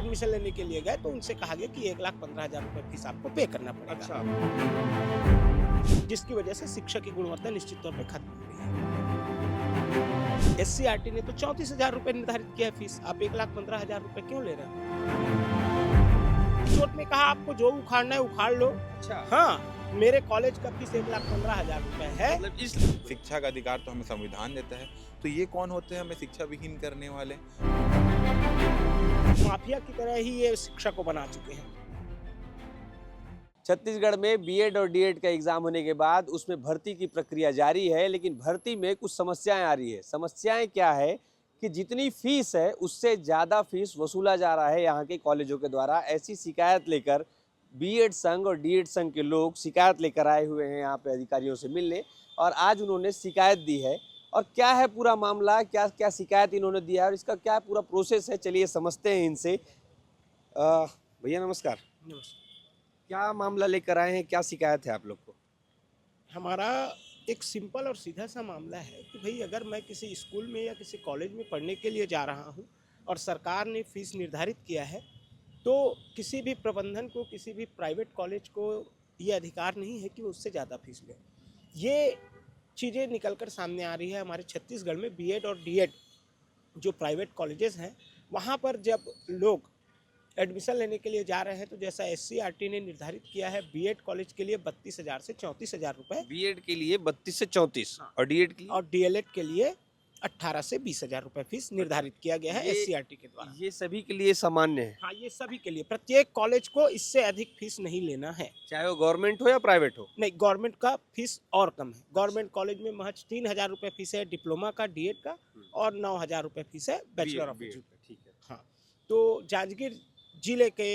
Admission लेने के लिए गए तो उनसे कहा गया कि 1,15,000 रुपए फीस आपको पे करना पड़ेगा। अच्छा। जिसकी वजह से शिक्षा की गुणवत्ता निश्चित तौर पे खत्म हो रही है। SCRT ने तो 34,000 रुपए निर्धारित किया है फीस, आप 1,15,000 रुपए क्यों ले रहे हो? कोर्ट ने कहा आपको जो उखाड़ना है उखाड़ लो। अच्छा। हाँ, मेरे कॉलेज का फीस 1,15,000 रुपए है। मतलब इस शिक्षा का अधिकार तो हमें संविधान देता है, तो ये कौन होते हैं हमें शिक्षा विहीन करने वाले? माफिया की तरह ही ये शिक्षा को बना चुके हैं। छत्तीसगढ़ में बीएड और डीएड का एग्जाम होने के बाद उसमें भर्ती की प्रक्रिया जारी है, लेकिन भर्ती में कुछ समस्याएं आ रही है। समस्याएं क्या है कि जितनी फीस है उससे ज़्यादा फीस वसूला जा रहा है यहाँ के कॉलेजों के द्वारा। ऐसी शिकायत लेकर बीएड संघ और डीएड संघ के लोग शिकायत लेकर आए हुए हैं यहाँ पे अधिकारियों से मिलने, और आज उन्होंने शिकायत दी है। और क्या है पूरा मामला, क्या क्या शिकायत इन्होंने दिया है और इसका क्या पूरा प्रोसेस है, चलिए समझते हैं इनसे। भैया नमस्कार, क्या मामला लेकर आए हैं, क्या शिकायत है आप लोग को? हमारा एक सिंपल और सीधा सा मामला है कि भाई अगर मैं किसी स्कूल में या किसी कॉलेज में पढ़ने के लिए जा रहा हूँ और सरकार ने फीस निर्धारित किया है, तो किसी भी प्रबंधन को, किसी भी प्राइवेट कॉलेज को ये अधिकार नहीं है कि वो उससे ज़्यादा फीस ले। ये चीज़ें निकलकर सामने आ रही है हमारे छत्तीसगढ़ में। बीएड और डीएड जो प्राइवेट कॉलेजेस हैं, वहाँ पर जब लोग एडमिशन लेने के लिए जा रहे हैं तो जैसा SCRT ने निर्धारित किया है, बीएड कॉलेज के लिए 32,000 से 34,000 रुपए, बीएड के लिए 32 से 34 और डीएड के लिए और डीएलएड के लिए 18 से 20,000 रुपए फीस निर्धारित किया गया है SCRT के द्वारा। ये सभी के लिए सामान्य है, हाँ, ये सभी के लिए, प्रत्येक कॉलेज को इससे अधिक फीस नहीं लेना है। चाहे वो गवर्नमेंट हो या प्राइवेट हो। नहीं, गवर्नमेंट का फीस और कम है। गवर्नमेंट कॉलेज में महज 3,000 रुपए फीस है डिप्लोमा का, डीएड का, और 9,000 रुपए फीस है बैचलर ऑफ एजुकेशन। ठीक है। हाँ, तो जांजगीर जिले के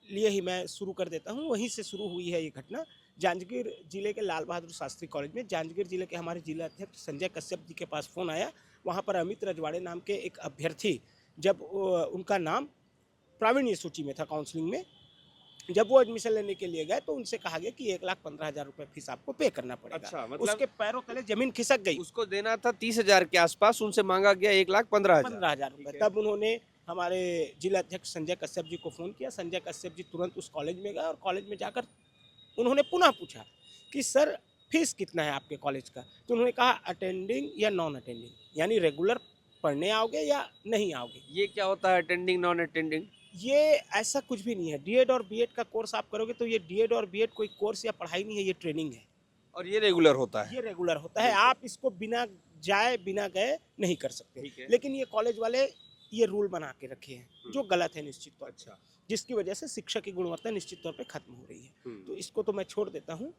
लिए ही मैं शुरू कर देता हूँ, वहीं से शुरू हुई है ये घटना। जांजगीर जिले के लाल बहादुर शास्त्री कॉलेज में जांजगीर जिले के हमारे जिला अध्यक्ष संजय कश्यप जी के पास फ़ोन आया। वहाँ पर अमित रजवाड़े नाम के एक अभ्यर्थी, जब उनका नाम प्रावीण्य सूची में था काउंसलिंग में, जब वो एडमिशन लेने के लिए गए तो उनसे कहा गया कि 1,15,000 रुपए फीस आपको पे करना पड़ेगा। अच्छा, मतलब उसके पैरों तले जमीन खिसक गई। उसको देना था 30,000 के आसपास, उनसे मांगा गया 1,15,000। 15,000 रुपए। तब उन्होंने हमारे जिला अध्यक्ष संजय कश्यप जी को फ़ोन किया। संजय कश्यप जी तुरंत उस कॉलेज में गए और कॉलेज में जाकर उन्होंने पुनः पूछा कि सर फीस कितना है आपके कॉलेज का? तो उन्होंने कहा अटेंडिंग या नॉन अटेंडिंग, यानी रेगुलर पढ़ने आओगे या नहीं आओगे। ये क्या होता है अटेंडिंग नॉन अटेंडिंग? ये ऐसा कुछ भी नहीं है। डीएड और बीएड का कोर्स आप करोगे तो ये डीएड और बीएड कोई कोर्स या पढ़ाई नहीं है, ये ट्रेनिंग है। और ये रेगुलर होता है? ये रेगुलर होता है। आप इसको बिना जाए बिना गए नहीं कर सकते। लेकिन ये कॉलेज वाले ये रूल बना के रखे हैं जो गलत है निश्चित तौर पर, जिसकी वजह से शिक्षा की गुणवत्ता निश्चित तौर पे खत्म हो रही है। तो इसको तो मैं छोड़ देता हूँ।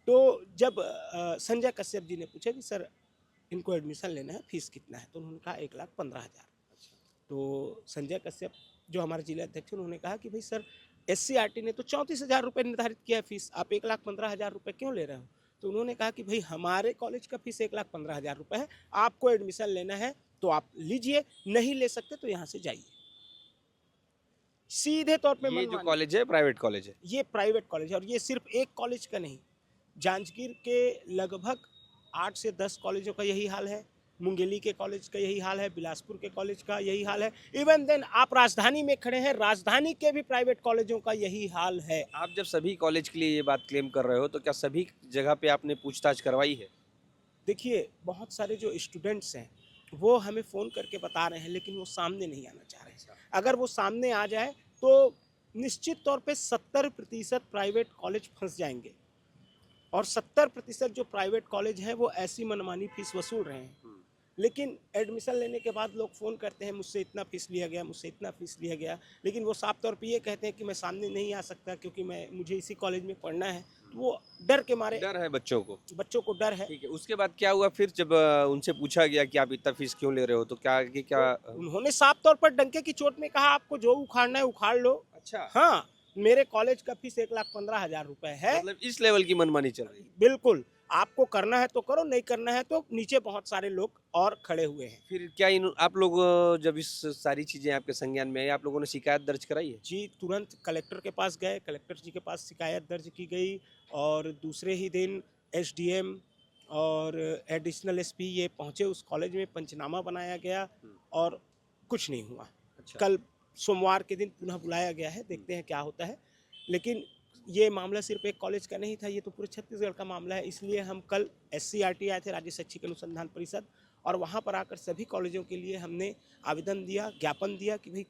तो जब संजय कश्यप जी ने पूछा कि सर इनको एडमिशन लेना है, फीस कितना है, तो उन्होंने कहा 1,15,000। तो संजय कश्यप जो हमारे जिला अध्यक्ष, उन्होंने कहा कि भाई सर SCRT ने तो 34,000 रुपये निर्धारित किया है फीस, आप 1,15,000 रुपये क्यों ले रहे हो? तो उन्होंने कहा कि भाई हमारे कॉलेज का फीस 1,15,000 रुपये है, आपको एडमिशन लेना है तो आप लीजिए, नहीं ले सकते तो यहाँ से जाइए। सीधे तौर पे ये जो कॉलेज है प्राइवेट कॉलेज है? ये प्राइवेट कॉलेज है, और ये सिर्फ एक कॉलेज का नहीं, जांजगीर के लगभग 8 से 10 कॉलेजों का यही हाल है। मुंगेली के कॉलेज का यही हाल है, बिलासपुर के कॉलेज का यही हाल है। इवन देन आप राजधानी में खड़े हैं, राजधानी के भी प्राइवेट कॉलेजों का यही हाल है। आप जब सभी कॉलेज के लिए ये बात क्लेम कर रहे हो तो क्या सभी जगह पे आपने पूछताछ करवाई है? देखिए, बहुत सारे जो स्टूडेंट्स हैं वो हमें फ़ोन करके बता रहे हैं, लेकिन वो सामने नहीं आना चाह रहे हैं। अगर वो सामने आ जाए तो निश्चित तौर पे 70% प्राइवेट कॉलेज फंस जाएंगे, और 70% जो प्राइवेट कॉलेज हैं वो ऐसी मनमानी फीस वसूल रहे हैं। लेकिन एडमिशन लेने के बाद लोग फ़ोन करते हैं, मुझसे इतना फीस लिया गया, मुझसे इतना फीस लिया गया, लेकिन वो साफ तौर पे ये कहते हैं कि मैं सामने नहीं आ सकता क्योंकि मुझे इसी कॉलेज में पढ़ना है। तो वो डर के मारे, डर है बच्चों को डर है। ठीक है। उसके बाद क्या हुआ फिर जब उनसे पूछा गया कि आप इतना फीस क्यों ले रहे हो, तो क्या तो उन्होंने साफ तौर पर डंके की चोट में कहा आपको जो उखाड़ना है उखाड़ लो। अच्छा, हाँ, मेरे कॉलेज का फीस 1,15,000 रुपए है। मतलब इस लेवल की मनमानी चल रही है? बिल्कुल, आपको करना है तो करो, नहीं करना है तो नीचे बहुत सारे लोग और खड़े हुए हैं। फिर क्या आप लोग जब इस सारी चीजें आपके संज्ञान में आई, आप लोगों ने शिकायत दर्ज कराई है? जी, तुरंत कलेक्टर के पास गए, कलेक्टर जी के पास शिकायत दर्ज की गई, और दूसरे ही दिन SDM और एडिशनल SP ये पहुंचे उस कॉलेज में, पंचनामा बनाया गया और कुछ नहीं हुआ। अच्छा। कल सोमवार के दिन पुनः बुलाया गया है, देखते हैं क्या होता है। लेकिन ये मामला सिर्फ एक कॉलेज का नहीं था, ये तो पूरे छत्तीसगढ़ का मामला है। इसलिए हम कल SCRT आए थे, राज्य शैक्षिक अनुसंधान परिषद, और वहाँ पर आकर सभी कॉलेजों के लिए हमने आवेदन दिया, ज्ञापन दिया कि भाई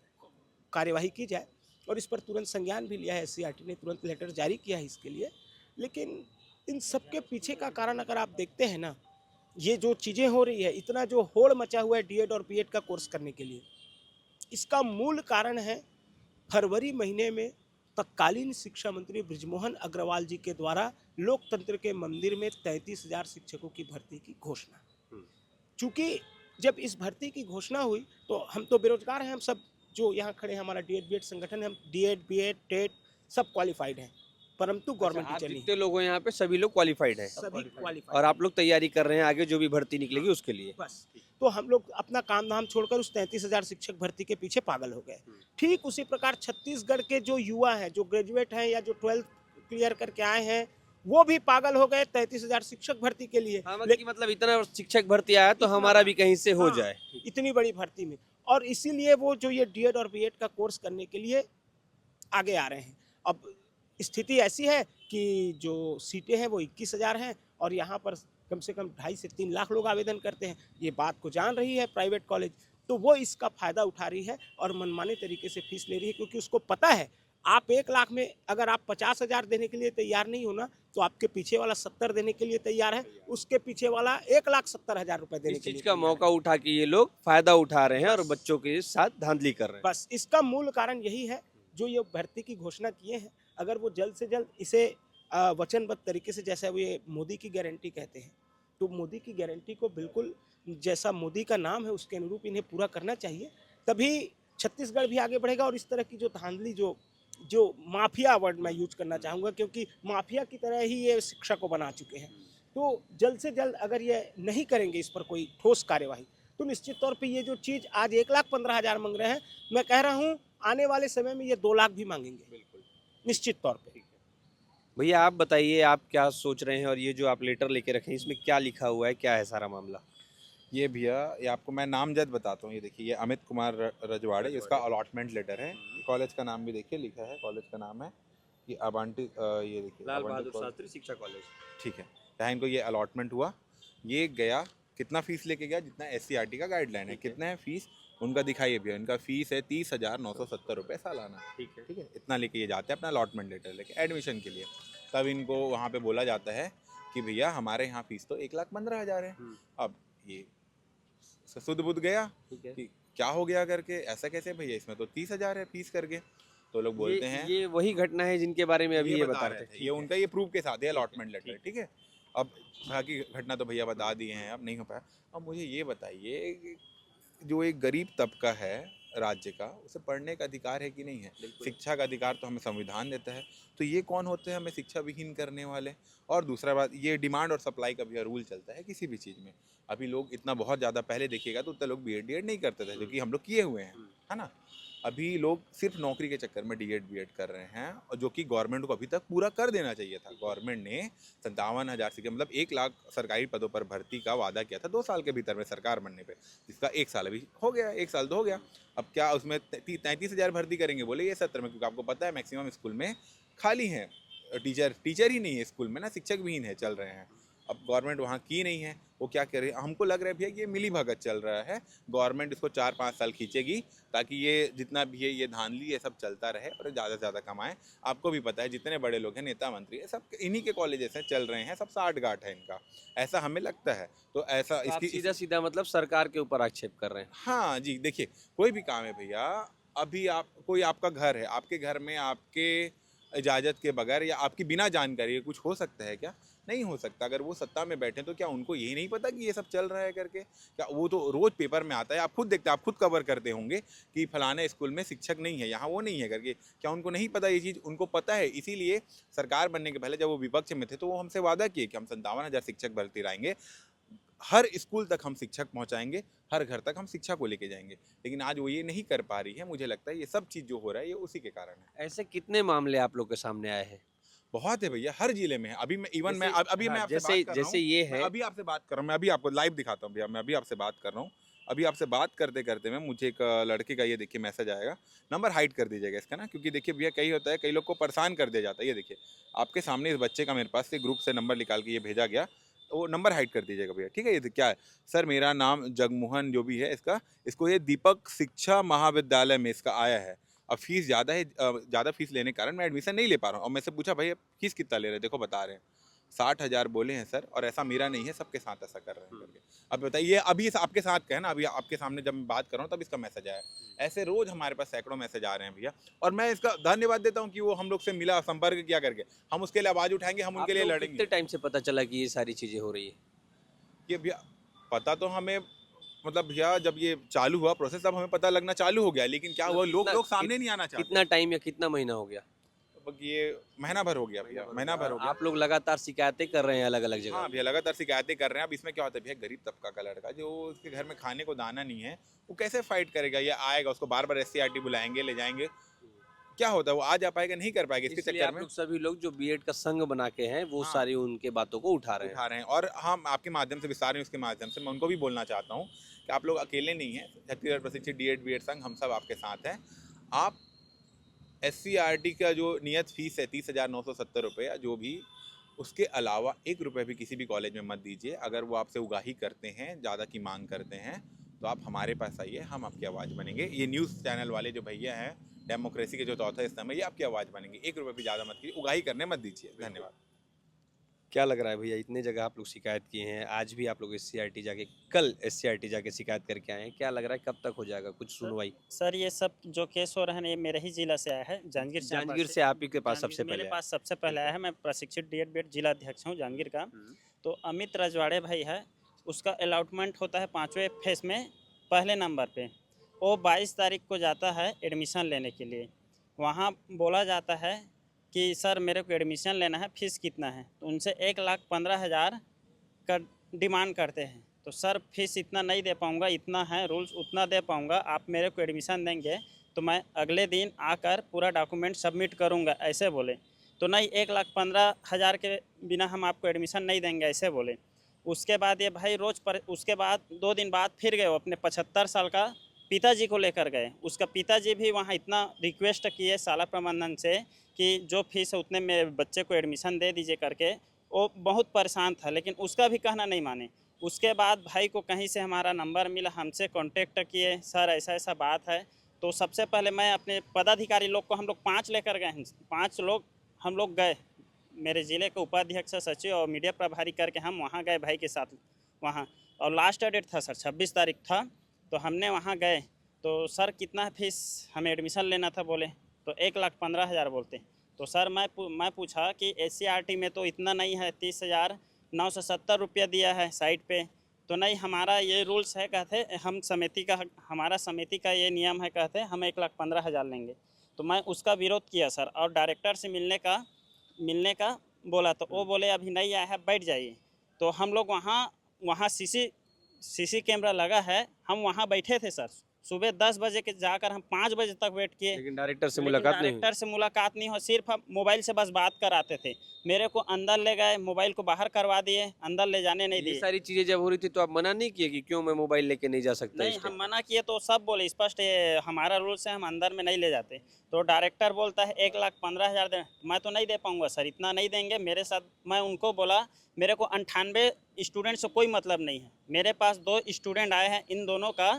कार्यवाही की जाए, और इस पर तुरंत संज्ञान भी लिया है। SCRT ने तुरंत लेटर जारी किया है इसके लिए। लेकिन इन सब के पीछे का कारण अगर आप देखते हैं ना, ये जो चीज़ें हो रही है, इतना जो होड़ मचा हुआ है DED और BED का कोर्स करने के लिए, इसका मूल कारण है फरवरी महीने में तत्कालीन शिक्षा मंत्री बृजमोहन अग्रवाल जी के द्वारा लोकतंत्र के मंदिर में 33,000 शिक्षकों की भर्ती की घोषणा। चूँकि जब इस भर्ती की घोषणा हुई तो हम तो बेरोजगार हैं, हम सब जो यहाँ खड़े हैं, हमारा DED BED संगठन है, हम DED BED TET सब क्वालिफाइड हैं, परंतु गवर्नमेंट टीचर नहीं। जितने लोग हैं यहाँ पे सभी लोग क्वालिफाइड हैं सभी क्वालिफाइड, और आप लोग तैयारी कर रहे हैं आगे जो भी भर्ती निकलेगी उसके लिए। बस तो हम लोग अपना काम धाम छोड़कर उस 33,000 शिक्षक भर्ती के पीछे पागल हो गए। ठीक उसी प्रकार छत्तीसगढ़ के जो युवा हैं, जो ग्रेजुएट हैं या जो 12th क्लियर करके आए हैं, वो भी पागल हो गए 33,000 शिक्षक भर्ती के लिए। मतलब इतना शिक्षक भर्ती आया तो हमारा भी कहीं से हो हाँ, जाए इतनी बड़ी भर्ती में, और इसीलिए वो जो ये DED और BED का कोर्स करने के लिए आगे आ रहे हैं। अब स्थिति ऐसी है कि जो सीटें हैं वो 21,000 हैं, और यहाँ पर कम से कम 2.5 से 3 लाख लोग आवेदन करते हैं। ये बात को जान रही है प्राइवेट कॉलेज, तो वो इसका फ़ायदा उठा रही है और मनमाने तरीके से फीस ले रही है, क्योंकि उसको पता है आप 1 लाख में अगर आप 50,000 देने के लिए तैयार नहीं होना, तो आपके पीछे वाला 70 देने के लिए तैयार है, उसके पीछे वाला 1,70,000 रुपये देने इस के लिए चीज का मौका उठा के ये लोग फायदा उठा रहे हैं और बच्चों के साथ धांधली कर रहे हैं। बस इसका मूल कारण यही है, जो ये भर्ती की घोषणा किए हैं, अगर वो जल्द से जल्द इसे वचनबद्ध तरीके से, जैसा वो ये मोदी की गारंटी कहते हैं, तो मोदी की गारंटी को बिल्कुल जैसा मोदी का नाम है उसके अनुरूप इन्हें पूरा करना चाहिए, तभी छत्तीसगढ़ भी आगे बढ़ेगा। और इस तरह की जो धांधली, जो माफिया वर्ड मैं यूज करना चाहूँगा, क्योंकि माफिया की तरह ही ये शिक्षा को बना चुके हैं, तो जल्द से जल्द अगर ये नहीं करेंगे इस पर कोई ठोस कार्यवाही, तो निश्चित तौर पे ये जो चीज़ आज 1,15,000 मांग रहे हैं, मैं कह रहा हूँ आने वाले समय में ये 2 लाख भी मांगेंगे, बिल्कुल निश्चित तौर पे। भैया आप बताइए आप क्या सोच रहे हैं और ये जो आप लेटर लेके रखे हैं इसमें क्या लिखा हुआ है, क्या है सारा मामला? ये भैया, ये आपको मैं नामजद बताता हूँ। ये देखिए, ये अमित कुमार रजवाड़े, इसका अलॉटमेंट लेटर है। कॉलेज का नाम भी देखिए लिखा है, कॉलेज का नाम है ये अबांटी, ये देखिए लाल अबांटी बहादुर कॉलेज। शास्त्री शिक्षा कॉलेज। ठीक है, यहाँ इनको ये अलॉटमेंट हुआ, ये गया, कितना फीस लेके गया, जितना SCRT का गाइडलाइन है, कितना है फीस उनका दिखाइए भैया। इनका फीस है 30,970 रुपये सालाना। ठीक है, इतना लेके ये जाते हैं अपना अलॉटमेंट लेटर लेके एडमिशन के लिए। तब इनको वहाँ पे बोला जाता है कि भैया हमारे यहाँ फीस तो 1,15,000 है। अब ये सुध बुध गया कि क्या हो गया करके, ऐसा कैसे भैया, इसमें तो 30,000 है फीस करके। तो लोग बोलते हैं ये वही घटना है जिनके बारे में अभी ये बता रहे थे। ये उनका ये प्रूफ के साथ है अलॉटमेंट लेटर। ठीक है, अब बाकी घटना तो भैया बता दिए हैं, अब नहीं हो पाया। अब मुझे ये बताइए कि जो एक गरीब तबका है राज्य का, उसे पढ़ने का अधिकार है कि नहीं है? शिक्षा का अधिकार तो हमें संविधान देता है, तो ये कौन होते हैं हमें शिक्षा विहीन करने वाले? और दूसरा बात, ये डिमांड और सप्लाई का भी रूल चलता है किसी भी चीज़ में। अभी लोग इतना बहुत ज़्यादा, पहले देखिएगा तो उतना लोग BED DED नहीं करते थे, जो कि हम लोग किए हुए हैं, है ना। अभी लोग सिर्फ नौकरी के चक्कर में DED BED कर रहे हैं, और जो कि गवर्नमेंट को अभी तक पूरा कर देना चाहिए था। गवर्नमेंट ने 57,000 से, मतलब 1 लाख सरकारी पदों पर भर्ती का वादा किया था 2 साल के भीतर में सरकार बनने पे, जिसका 1 साल अभी हो गया, 1 साल तो हो गया। अब क्या उसमें 33,000 भर्ती करेंगे बोले ये सत्र में? क्योंकि आपको पता है मैक्सिमम स्कूल में खाली हैं, टीचर ही नहीं है स्कूल में ना, शिक्षक विहीन है, चल रहे हैं। अब गवर्नमेंट वहाँ की नहीं है, वो क्या करे? हमको लग रहा है भैया कि ये मिली भगत चल रहा है। गवर्नमेंट इसको 4-5 साल खींचेगी ताकि ये जितना भी है ये धांधली ये सब चलता रहे और ज़्यादा से ज़्यादा कमाएं। आपको भी पता है जितने बड़े लोग हैं, नेता मंत्री है, सब इन्हीं के कॉलेजेस हैं, चल रहे हैं, सब साठ गांठ है इनका, ऐसा हमें लगता है। तो ऐसा तो इसकी सीधा सीधा मतलब सरकार के ऊपर आक्षेप कर रहे हैं। हाँ जी, देखिए कोई भी काम है भैया, अभी आप कोई आपका घर है, आपके घर में आपके इजाज़त के बगैर या आपकी बिना जानकारी कुछ हो सकता है क्या? नहीं हो सकता। अगर वो सत्ता में बैठे तो क्या उनको यही नहीं पता कि ये सब चल रहा है करके? क्या वो तो रोज़ पेपर में आता है, आप खुद देखते हैं, आप खुद कवर करते होंगे कि फलाने स्कूल में शिक्षक नहीं है, यहाँ वो नहीं है करके। क्या उनको नहीं पता ये चीज़? उनको पता है। इसीलिए सरकार बनने के पहले जब वो विपक्ष में थे तो वो हमसे वादा किए कि हम 57,000 शिक्षक भर्ती लाएंगे, हर स्कूल तक हम शिक्षक पहुंचाएंगे, हर घर तक हम शिक्षा को लेके जाएंगे। लेकिन आज वो ये नहीं कर पा रही है। मुझे लगता है ये सब चीज़ जो हो रहा है ये उसी के कारण है। ऐसे कितने मामले आप लोग के सामने आए हैं? बहुत है भैया, हर जिले में है। अभी मैं इवन मैं अभी मैं आपसे बात कर रहा हूँ, जैसे ये है, मैं अभी आपसे बात कर रहा हूँ, मैं अभी आपको लाइव दिखाता हूँ भैया, मैं अभी आपसे बात कर रहा हूँ। अभी आपसे बात करते करते में मुझे एक लड़के का ये देखिए मैसेज आएगा, नंबर हाइड कर दीजिएगा इसका ना, क्योंकि देखिए भैया कई होता है, कई लोग को परेशान कर दिया जाता है। ये देखिए आपके सामने इस बच्चे का मेरे पास से ग्रुप से नंबर निकाल के ये भेजा गया, तो वो नंबर हाइड कर दीजिएगा भैया, ठीक है। ये क्या है सर, मेरा नाम जगमोहन जो भी है इसका, इसको ये दीपक शिक्षा महाविद्यालय में इसका आया है। अब फीस ज़्यादा है, ज़्यादा फीस लेने के कारण मैं एडमिशन नहीं ले पा रहा हूँ। और मैं से पूछा भाई फीस कितना ले रहे हैं, देखो बता रहे हैं 60,000 बोले हैं सर, और ऐसा मेरा नहीं है, सबके साथ ऐसा कर रहे हैं करके। अब बताइए, अभी आपके साथ का है ना, अभी आपके सामने जब मैं बात कर रहा हूँ तब इसका मैसेज आया। ऐसे रोज हमारे पास सैकड़ों मैसेज आ रहे हैं भैया, और मैं इसका धन्यवाद देता हूँ कि वो हम लोग से मिला, संपर्क किया करके, हम उसके लिए आवाज़ उठाएंगे, हम उनके लिए लड़ेंगे। कितने टाइम से पता चला कि ये सारी चीज़ें हो रही है? ये भैया पता तो हमें, मतलब भैया जब ये चालू हुआ प्रोसेस तब हमें पता लगना चालू हो गया, लेकिन क्या हुआ, लोग सामने नहीं आना चाहते। कितना टाइम या कितना महीना हो गया? ये महीना भर हो गया भैया, महीना भर हो गया। आप लोग लगातार शिकायतें कर रहे हैं अलग अलग जगह? हाँ भैया, लगातार शिकायतें कर रहे हैं। अब इसमें क्या होता है भैया, गरीब तबका का लड़का जो उसके घर में खाने को दाना नहीं है, वो कैसे फाइट करेगा? ये आएगा, उसको बार बार SCRT बुलाएंगे, ले जाएंगे, क्या होता है वो आ जा पाएगा, नहीं कर पाएगा। इसके चक्कर में सभी लोग जो बीएड का संघ बना के हैं वो हाँ, सारी उनके बातों को उठा रहे हैं। और हम आपके माध्यम से विस्तार में, उसके माध्यम से मैं उनको भी बोलना चाहता हूँ कि आप लोग अकेले नहीं हैं। छत्तीसगढ़ प्रशिक्षित DED BED संघ हम सब आपके साथ हैं। आप SCRT का जो नियत फीस है 30,970 रुपये, जो भी, उसके अलावा 1 रुपये भी किसी भी कॉलेज में मत दीजिए। अगर वो आपसे उगाही करते हैं, ज़्यादा की मांग करते हैं, तो आप हमारे पास आइए, हम आपकी आवाज़ बनेंगे। ये न्यूज़ चैनल वाले जो भैया हैं, डेमोक्रेसी के जो चौथा स्तंभ है, ये आपकी आवाज़ बनेंगे। 1 रुपये भी ज़्यादा मत कीजिए, उगाही करने मत दीजिए। धन्यवाद। क्या लग रहा है भैया, इतने जगह आप लोग शिकायत किए हैं, आज भी आप लोग SCRT जाके, कल SCRT जाके शिकायत करके आए हैं, क्या लग रहा है कब तक हो जाएगा कुछ सुनवाई? सर ये सब जो केस हो रहा है ना, ये मेरे ही जिला से आया है, जांजगीर जांजगीर से आप ही के पास सबसे पहले मेरे पास सबसे पहले आया है। मैं प्रशिक्षित DED BED जिला अध्यक्ष हूँ जांजगीर का। तो अमित रजवाड़े भाई है, उसका अलॉटमेंट होता है 5वें फेज में पहले नंबर पे। वो 22 तारीख को जाता है एडमिशन लेने के लिए। वहाँ बोला जाता है कि सर मेरे को एडमिशन लेना है, फीस कितना है? तो उनसे 1,15,000 का डिमांड करते हैं। तो सर फीस इतना नहीं दे पाऊँगा, इतना है रूल्स, उतना दे पाऊँगा। आप मेरे को एडमिशन देंगे तो मैं अगले दिन आकर पूरा डॉक्यूमेंट सबमिट करूँगा, ऐसे बोले। तो नहीं, 1,15,000 के बिना हम आपको एडमिशन नहीं देंगे, ऐसे बोले। उसके बाद ये भाई उसके बाद 2 दिन बाद फिर गए, वो अपने 75 साल का पिताजी को लेकर गए। उसका पिताजी भी वहाँ इतना रिक्वेस्ट किए शाला प्रबंधन से कि जो फीस है उतने मेरे बच्चे को एडमिशन दे दीजिए करके। वो बहुत परेशान था, लेकिन उसका भी कहना नहीं माने। उसके बाद भाई को कहीं से हमारा नंबर मिला, हमसे कांटेक्ट किए, सर ऐसा ऐसा बात है। तो सबसे पहले मैं अपने पदाधिकारी लोग को, हम लोग 5 लेकर गए हैं, 5 लोग हम लोग गए, मेरे ज़िले के उपाध्यक्ष, सचिव और मीडिया प्रभारी करके हम वहाँ गए भाई के साथ वहाँ। और लास्ट डेट था सर 26 तारीख था। तो हमने वहाँ गए, तो सर कितना फीस हमें एडमिशन लेना था बोले, तो 1,15,000 बोलते। तो सर मैं पूछा कि SCRT में तो इतना नहीं है, 30,970 रुपया दिया है साइट पे। तो नहीं, हमारा ये रूल्स है, कहते हम समिति का, हमारा समिति का ये नियम है, कहते हम 1,15,000 लेंगे। तो मैं उसका विरोध किया सर, और डायरेक्टर से मिलने का बोला। तो वो बोले अभी नहीं आया है, बैठ जाइए। तो हम लोग वहाँ CC कैमरा लगा है, हम वहाँ बैठे थे सर। सुबह 10 बजे के जाकर हम 5 बजे तक वेट किए, लेकिन डायरेक्टर से मुलाकात नहीं हो, सिर्फ हम मोबाइल से बस बात कराते थे। मेरे को अंदर ले गए, मोबाइल को बाहर करवा दिए, अंदर ले जाने नहीं दिए। ये सारी चीजें जब हो रही थी तो आप मना नहीं किए कि क्यों मैं मोबाइल लेके नहीं जा सकता? नहीं, हम मना किए तो सब बोले स्पष्ट, ये हमारा रूल से हम अंदर में नहीं ले जाते। तो डायरेक्टर बोलता है 1,15,000 दे। मैं तो नहीं दे पाऊंगा सर, इतना नहीं देंगे मेरे साथ। मैं उनको बोला मेरे को 98 स्टूडेंट से कोई मतलब नहीं है, मेरे पास 2 स्टूडेंट आए हैं, इन दोनों का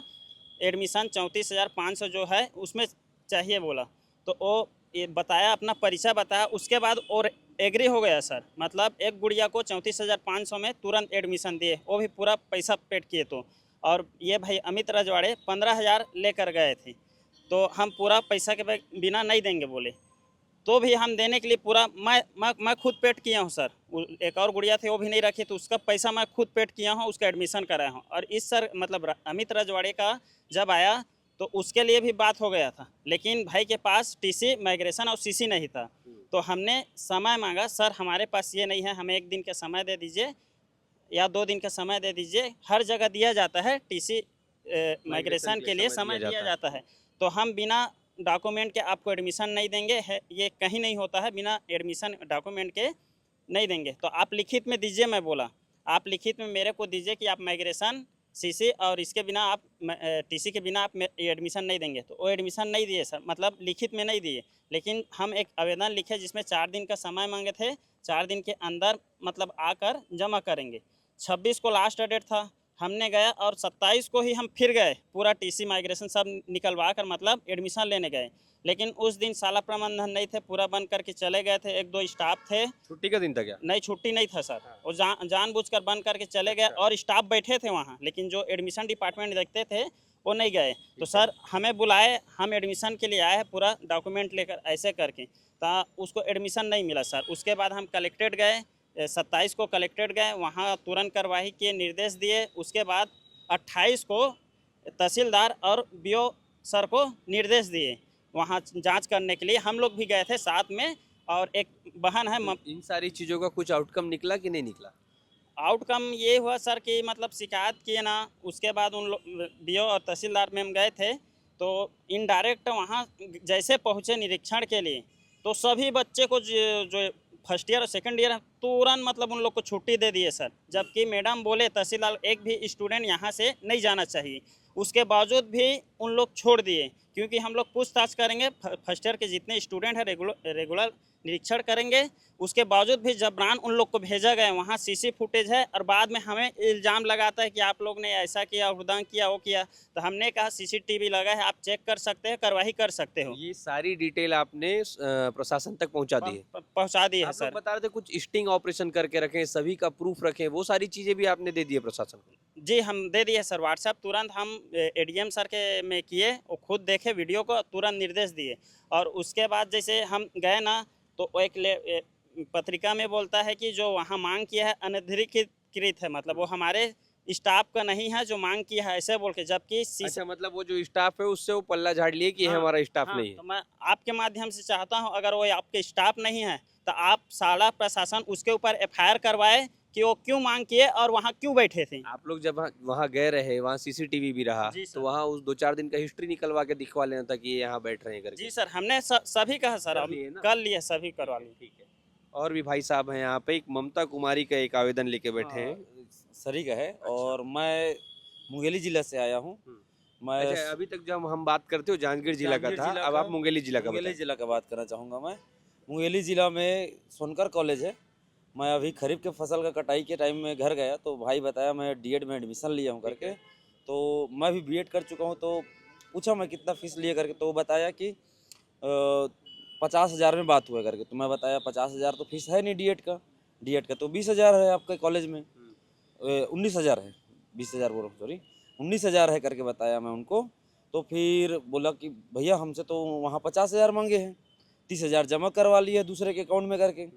एडमिशन 34,500 जो है उसमें चाहिए बोला। तो वो ये बताया, अपना परिचय बताया, उसके बाद और एग्री हो गया सर। मतलब एक गुड़िया को 34,500 में तुरंत एडमिशन दिए, वो भी पूरा पैसा पेड किए। तो और ये भाई अमित रजवाड़े 15,000 लेकर गए थे, तो हम पूरा पैसा के बिना नहीं देंगे बोले। तो भी हम देने के लिए पूरा मैं खुद पेड किया हूँ सर। एक और गुड़िया थे, वो भी नहीं रखी, तो उसका पैसा मैं खुद पेड किया हूँ, उसका एडमिशन कराया हूँ। और इस सर मतलब अमित रजवाड़े का जब आया तो उसके लिए भी बात हो गया था, लेकिन भाई के पास TC माइग्रेशन और CC नहीं था। तो हमने समय मांगा, सर हमारे पास ये नहीं है, हमें 1 दिन का समय दे दीजिए या 2 दिन का समय दे दीजिए। हर जगह दिया जाता है, TC माइग्रेशन के लिए समय दिया जाता है। तो हम बिना डॉक्यूमेंट के आपको एडमिशन नहीं देंगे, है ये कहीं नहीं होता है, बिना एडमिशन डॉक्यूमेंट के नहीं देंगे। तो आप लिखित में दीजिए, मैं बोला आप लिखित में मेरे को दीजिए कि आप माइग्रेशन सीसी और इसके बिना आप टीसी के बिना आप एडमिशन नहीं देंगे। तो वो एडमिशन नहीं दिए सर, मतलब लिखित में नहीं दिए, लेकिन हम एक आवेदन लिखे जिसमें 4 दिन का समय मांगे थे। 4 दिन के अंदर मतलब आकर जमा करेंगे। 26 को लास्ट डेट था, हमने गया और 27 को ही हम फिर गए, पूरा टीसी माइग्रेशन सब निकलवा कर मतलब एडमिशन लेने गए। लेकिन उस दिन शाला प्रबंधन नहीं थे, पूरा बंद करके चले गए थे। 1-2 स्टाफ थे। छुट्टी का दिन था क्या? नहीं, छुट्टी नहीं था सर। वो जानबूझकर बंद करके चले गए और स्टाफ बैठे थे वहाँ, लेकिन जो एडमिशन डिपार्टमेंट देखते थे वो नहीं गए। तो सर हमें बुलाए, हम एडमिशन के लिए आए हैं पूरा डॉक्यूमेंट लेकर ऐसे करके, तो उसको एडमिशन नहीं मिला सर। उसके बाद हम कलेक्ट्रेट गए, 27 को कलेक्ट्रेट गए, वहाँ तुरंत कार्रवाई के निर्देश दिए। उसके बाद 28 को तहसीलदार और बीओ सर को निर्देश दिए वहाँ जांच करने के लिए। हम लोग भी गए थे साथ में, और एक बहन है। इन सारी चीज़ों का कुछ आउटकम निकला कि नहीं निकला? आउटकम ये हुआ सर कि मतलब शिकायत किए ना, उसके बाद उन लोग बीओ और तहसीलदार में हम गए थे, तो इनडायरेक्ट वहाँ जैसे पहुँचे निरीक्षण के लिए, तो सभी बच्चे को जो फर्स्ट ईयर और सेकंड ईयर तुरंत मतलब उन लोग को छुट्टी दे दिए सर। जबकि मैडम बोले तहसीलदार एक भी स्टूडेंट यहाँ से नहीं जाना चाहिए, उसके बावजूद भी उन लोग छोड़ दिए। क्योंकि हम लोग पूछताछ करेंगे, फर्स्ट ईयर के जितने स्टूडेंट हैं रेगुलर निरीक्षण करेंगे, उसके बावजूद भी जबरान उन लोग को भेजा गया। वहाँ सीसी फुटेज है, और बाद में हमें इल्ज़ाम लगाता है कि आप लोग ने ऐसा किया, उद्दंग किया, वो किया। तो हमने कहा सीसीटीवी लगा है, आप चेक कर सकते हैं, कार्रवाई कर सकते हो। ये सारी डिटेल आपने प्रशासन तक पहुंचा दी है? पहुँचा दी है आप सर। लोग बता रहे थे कुछ स्टिंग ऑपरेशन करके रखें, सभी का प्रूफ रखें, वो सारी चीजें भी आपने दे दी है प्रशासन को? जी हम दे दिए सर। व्हाट्सएप तुरंत हम एडीएम सर के में किए, वो खुद देखे वीडियो को, तुरंत निर्देश दिए। और उसके बाद जैसे हम गए ना, तो वो एक पत्रिका में बोलता है कि जो वहाँ मांग किया है अनधिकृत है, मतलब वो हमारे स्टाफ का नहीं है जो मांग किया है, ऐसे बोल के। जबकि अच्छा, मतलब वो जो स्टाफ है उससे वो पल्ला झाड़ लिए कि ये हाँ, हमारा स्टाफ हाँ, नहीं है। तो मैं आपके माध्यम से चाहता हूँ, अगर वो आपके स्टाफ नहीं है तो आप शाला प्रशासन उसके ऊपर एफआईआर करवाए कि वो क्यों मांग किए और वहाँ क्यों बैठे थे। आप लोग जब वहाँ गए रहे, वहाँ सीसीटीवी भी रहा, जी सर। तो वहाँ उस 2-4 दिन का हिस्ट्री निकलवा के दिखवा लेना था कि ये यहाँ बैठ रहे हैं करके। जी सर, हमने सभी कहा सर, कर लिए ना? कर लिए, सभी करवा लिए। ठीक है। और भी भाई साहब हैं यहाँ पे, एक ममता कुमारी का एक आवेदन लेके बैठे हैं। सरी का है और मैं मुंगेली जिला से आया हूँ। मैं अच्छा, अभी तक जब हम बात करते हो जांजगीर जिला का जांजगीर था, जिला अब का- आप मुंगेली जिला का मुंगेली बताएं। जिला का बात करना चाहूँगा। मैं मुंगेली जिला में सोनकर कॉलेज है। मैं अभी खरीफ के फसल का कटाई के टाइम में घर गया तो भाई बताया मैं डीएड में एडमिशन लिया हूँ करके। तो मैं भी बीएड कर चुका हूँ। तो पूछा मैं कितना फीस लिए करके, तो वो बताया कि 50,000 में बात हुआ करके। तो मैं बताया 50,000 तो फीस है नहीं डीएड का तो 20,000 है आपके कॉलेज में। 19,000 है, 20,000 बोल रहा हूँ, सॉरी 19,000 है करके बताया मैं उनको। तो फिर बोला कि भैया हमसे तो वहाँ 50,000 मांगे हैं, 30,000 जमा करवा लिए दूसरे के अकाउंट में करके,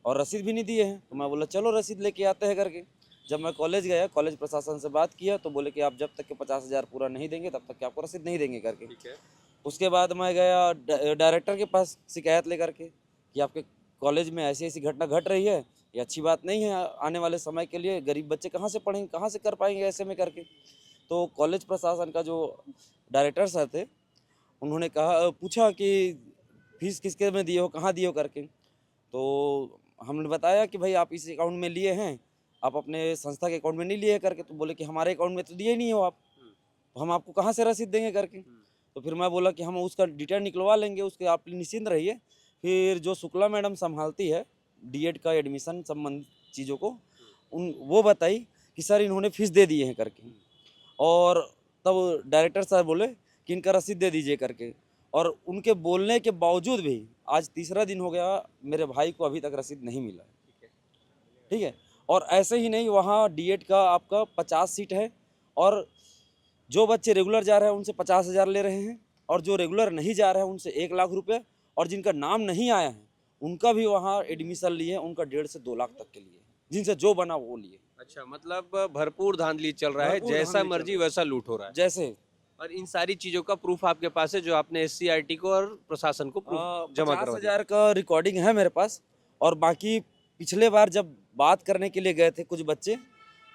और रसीद भी नहीं दिए हैं। तो मैं बोला चलो रसीद लेके आते हैं करके। जब मैं कॉलेज गया, कॉलेज प्रशासन से बात किया तो बोले कि आप जब तक के 50,000 पूरा नहीं देंगे तब तक के आपको रसीद नहीं देंगे करके। ठीक है। उसके बाद मैं गया डायरेक्टर के पास शिकायत लेकर के कि आपके कॉलेज में ऐसी ऐसी घटना घट रही है, ये अच्छी बात नहीं है। आने वाले समय के लिए गरीब बच्चे कहाँ से पढ़ेंगे, कहाँ से कर पाएंगे ऐसे में करके। तो कॉलेज प्रशासन का जो डायरेक्टर सर थे, उन्होंने पूछा कि फीस किसके में दिए हो, कहाँ दिए हो करके। तो हमने बताया कि भाई आप इस अकाउंट में लिए हैं, आप अपने संस्था के अकाउंट में नहीं लिए करके। तो बोले कि हमारे अकाउंट में तो दिए नहीं हो आप, तो हम आपको कहाँ से रसीद देंगे करके। तो फिर मैं बोला कि हम उसका डिटेल निकलवा लेंगे, उसके आप निश्चिंत रहिए। फिर जो शुक्ला मैडम संभालती है डीएड का एडमिशन संबंधित चीज़ों को, वो बताई कि सर इन्होंने फीस दे दिए हैं करके। और तब डायरेक्टर साहब बोले कि इनका रसीद दे दीजिए करके। और उनके बोलने के बावजूद भी आज तीसरा दिन हो गया, मेरे भाई को अभी तक रसीद नहीं मिला है। ठीक है। और ऐसे ही नहीं, वहाँ डीएड का आपका 50 सीट है, और जो बच्चे रेगुलर जा रहे हैं उनसे 50,000 ले रहे हैं, और जो रेगुलर नहीं जा रहे हैं उनसे 1 लाख रुपये, और जिनका नाम नहीं आया है उनका भी वहाँ एडमिशन लिए, उनका 1.5 से 2 लाख तक के लिए, जिनसे जो बना वो लिए। अच्छा, मतलब भरपूर धांधली चल रहा है, भरपूर जैसा धांधली चल मर्जी रहा है। वैसा लूट हो रहा है। जैसे और इन सारी चीजों का प्रूफ आपके पास है जो आपने एससीईआरटी को और प्रशासन को प्रूफ जमा करवा दिया? 50,000 का रिकॉर्डिंग है मेरे पास। और बाकी पिछले बार जब बात करने के लिए गए थे कुछ बच्चे,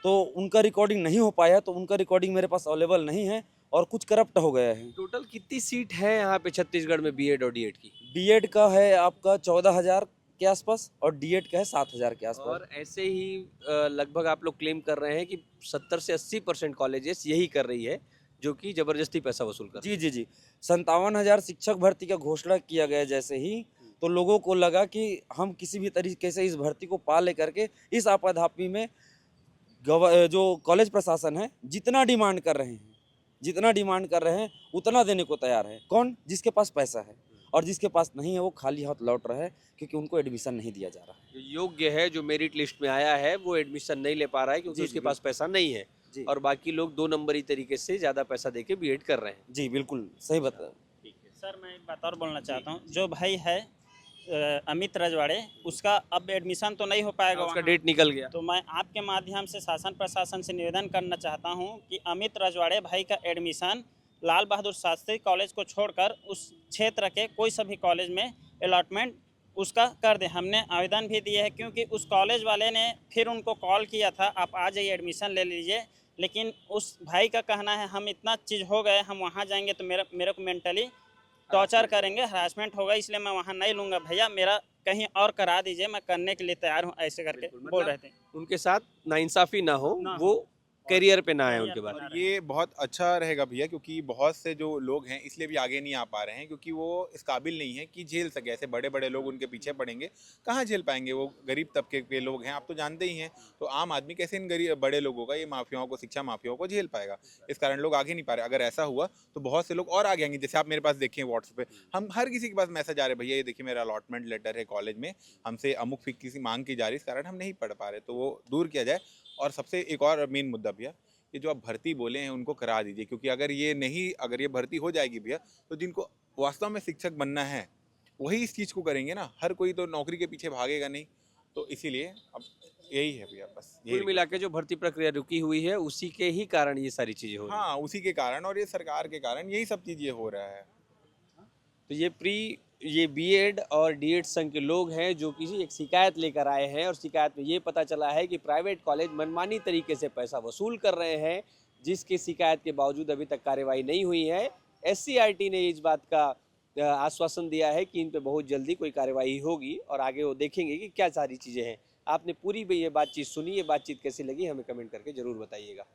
तो उनका रिकॉर्डिंग नहीं हो पाया, तो उनका रिकॉर्डिंग मेरे पास अवेलेबल नहीं है, और कुछ करप्ट हो गया है। टोटल कितनी सीट है यहाँ पे छत्तीसगढ़ में बीएड और डीएड की? बीएड का है आपका 14,000 के आसपास और डीएड का है 7,000 के आसपास। और ऐसे ही लगभग आप लोग क्लेम कर रहे हैं कि 70 से 80% कॉलेजेस यही कर रही है, जो कि जबरदस्ती पैसा वसूल कर रही है। जी जी जी 57,000 शिक्षक भर्ती का घोषणा किया गया जैसे ही, तो लोगों को लगा कि हम किसी भी तरीके से इस भर्ती को पा लेकर के इस आपाधापी में जो कॉलेज प्रशासन है जितना डिमांड कर रहे हैं उतना देने को तैयार है। कौन? जिसके पास पैसा है, और जिसके पास नहीं है वो खाली हाथ लौट रहा है, क्योंकि उनको एडमिशन नहीं दिया जा रहा है। जो योग्य है, जो मेरिट लिस्ट में आया है, वो एडमिशन नहीं ले पा रहा है क्योंकि जी, उसके जी, पास पैसा नहीं है, जी और बाकी लोग 2 नंबरी तरीके से ज़्यादा पैसा देके बीएड कर रहे हैं। जी बिल्कुल सही बता। सर मैं एक बात और बोलना चाहता हूँ, जो भाई है अमित रजवाड़े, उसका अब एडमिशन तो नहीं हो पाएगा, उसका वहाँ। डेट निकल गया। तो मैं आपके माध्यम से शासन प्रशासन से निवेदन करना चाहता हूँ कि अमित रजवाड़े भाई का एडमिशन लाल बहादुर शास्त्री कॉलेज को छोड़कर उस क्षेत्र के कोई सभी कॉलेज में अलॉटमेंट उसका कर दें। हमने आवेदन भी दिए है, क्योंकि उस कॉलेज वाले ने फिर उनको कॉल किया था, आप आ जाइए एडमिशन ले लीजिए, लेकिन उस भाई का कहना है हम इतना चीज़ हो गए, हम वहाँ जाएंगे तो मेरे को मेंटली टॉर्चर करेंगे, हरासमेंट होगा, इसलिए मैं वहाँ नहीं लूँगा भैया, मेरा कहीं और करा दीजिए, मैं करने के लिए तैयार हूँ, ऐसे करके बोल रहे थे। उनके साथ नाइंसाफी ना हो, वो करियर पे ना आए उनके बाद। और ये बहुत अच्छा रहेगा भैया, क्योंकि बहुत से जो लोग हैं इसलिए भी आगे नहीं आ पा रहे हैं क्योंकि वो इस काबिल नहीं है कि झेल सके। ऐसे बड़े बड़े लोग उनके पीछे पड़ेंगे, कहाँ झेल पाएंगे? वो गरीब तबके के लोग हैं, आप तो जानते ही हैं। तो आम आदमी कैसे इन गरीब बड़े लोगों का, ये माफियाओं को, शिक्षा माफियाओं को झेल पाएगा? इस कारण लोग आगे नहीं पा रहे। अगर ऐसा हुआ तो बहुत से लोग और आगे आएंगे। जैसे आप मेरे पास देखें व्हाट्सएप पे, हम हर किसी के पास मैसेज आ रहे, भैया ये देखिए मेरा अलॉटमेंट लेटर है कॉलेज में, हमसे अमुक फिक किसी मांग की जा रही, इस कारण हम नहीं पढ़ पा रहे, तो वो दूर किया जाए। और सबसे एक और मेन मुद्दा भैया, ये जो आप भर्ती बोले हैं उनको करा दीजिए, क्योंकि अगर ये भर्ती हो जाएगी भैया, तो जिनको वास्तव में शिक्षक बनना है वही इस चीज़ को करेंगे ना। हर कोई तो नौकरी के पीछे भागेगा नहीं। तो इसीलिए अब यही है भैया, बस कुल मिला के जो भर्ती प्रक्रिया रुकी हुई है, उसी के ही कारण ये सारी चीजें हो रही हैं। हाँ, उसी के कारण और ये सरकार के कारण यही सब चीज़ ये हो रहा है। तो ये बीएड और डीएड संघ के लोग हैं जो किसी एक शिकायत लेकर आए हैं, और शिकायत में ये पता चला है कि प्राइवेट कॉलेज मनमानी तरीके से पैसा वसूल कर रहे हैं, जिसकी शिकायत के बावजूद अभी तक कार्रवाई नहीं हुई है। एससीईआरटी ने इस बात का आश्वासन दिया है कि इन पे बहुत जल्दी कोई कार्रवाई होगी, और आगे वो देखेंगे कि क्या सारी चीज़ें हैं। आपने पूरी ये बातचीत सुनी, ये बातचीत कैसी लगी हमें कमेंट करके ज़रूर बताइएगा।